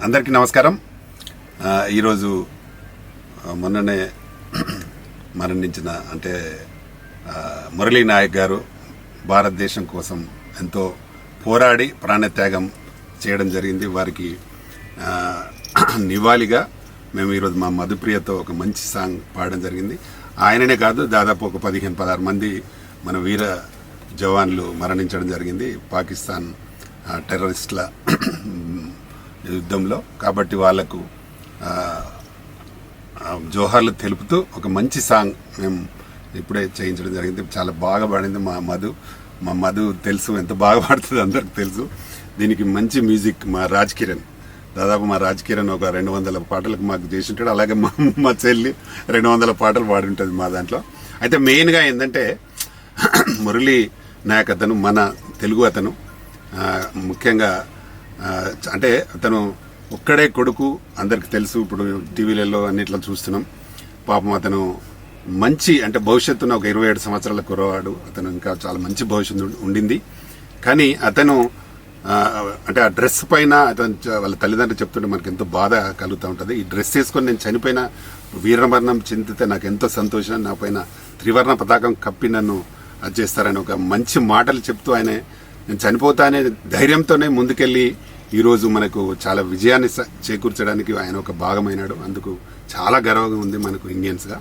అందరికీ నమస్కారం. ఈరోజు మొన్ననే మరణించిన మురళీ నాయక్ గారు భారతదేశం కోసం ఎంతో పోరాడి ప్రాణత్యాగం చేయడం జరిగింది. వారికి నివాళిగా మేము ఈరోజు మా మధుప్రియతో ఒక మంచి సాంగ్ పాడడం జరిగింది. ఆయననే కాదు, దాదాపు ఒక 15-16 మంది మన వీర జవాన్లు మరణించడం జరిగింది పాకిస్తాన్ టెర్రరిస్టుల యుద్ధంలో. కాబట్టి వాళ్లకు జోహార్లు తెలుపుతూ ఒక మంచి సాంగ్ మేము ఇప్పుడే చేయించడం జరిగింది. చాలా బాగా పాడింది మా మధు తెలుసు, ఎంత బాగా పాడుతుంది అందరికి తెలుసు. దీనికి మంచి మ్యూజిక్ మా రాజ్ కిరణ్, దాదాపు మా రాజ్ కిరణ్ ఒక 200 పాటలకు మాకు చేసి ఉంటాడు. అలాగే మా చెల్లి 200 పాటలు పాడి ఉంటుంది మా దాంట్లో. అయితే మెయిన్గా ఏంటంటే మురళీ నాయక్ అతను మన తెలుగు అతను, ముఖ్యంగా అతను ఒక్కడే కొడుకు, అందరికి తెలుసు. ఇప్పుడు టీవీలలో అన్నిట్లో చూస్తున్నాం. పాపం అతను మంచి భవిష్యత్తున ఒక 27 సంవత్సరాల కురవాడు. అతను ఇంకా చాలా మంచి భవిష్యత్తు ఉండింది. కానీ అతను ఆ డ్రెస్ పైన అతను వాళ్ళ తల్లిదండ్రులు చెప్తుంటే మనకు ఎంతో బాధ కలుగుతూ ఉంటుంది. ఈ డ్రెస్ వేసుకొని నేను చనిపోయిన వీరమరణం చెందితే నాకు ఎంతో సంతోషం, నా పైన త్రివర్ణ పతాకం కప్పి నన్ను అది చేస్తారని ఒక మంచి మాటలు చెప్తూ ఆయన నేను చనిపోతా అనే ధైర్యంతోనే ముందుకెళ్లి ఈరోజు మనకు చాలా విజయాన్ని చేకూర్చడానికి ఆయన ఒక భాగమైనాడు. అందుకు చాలా గర్వంగా ఉంది మనకు ఇండియన్స్గా.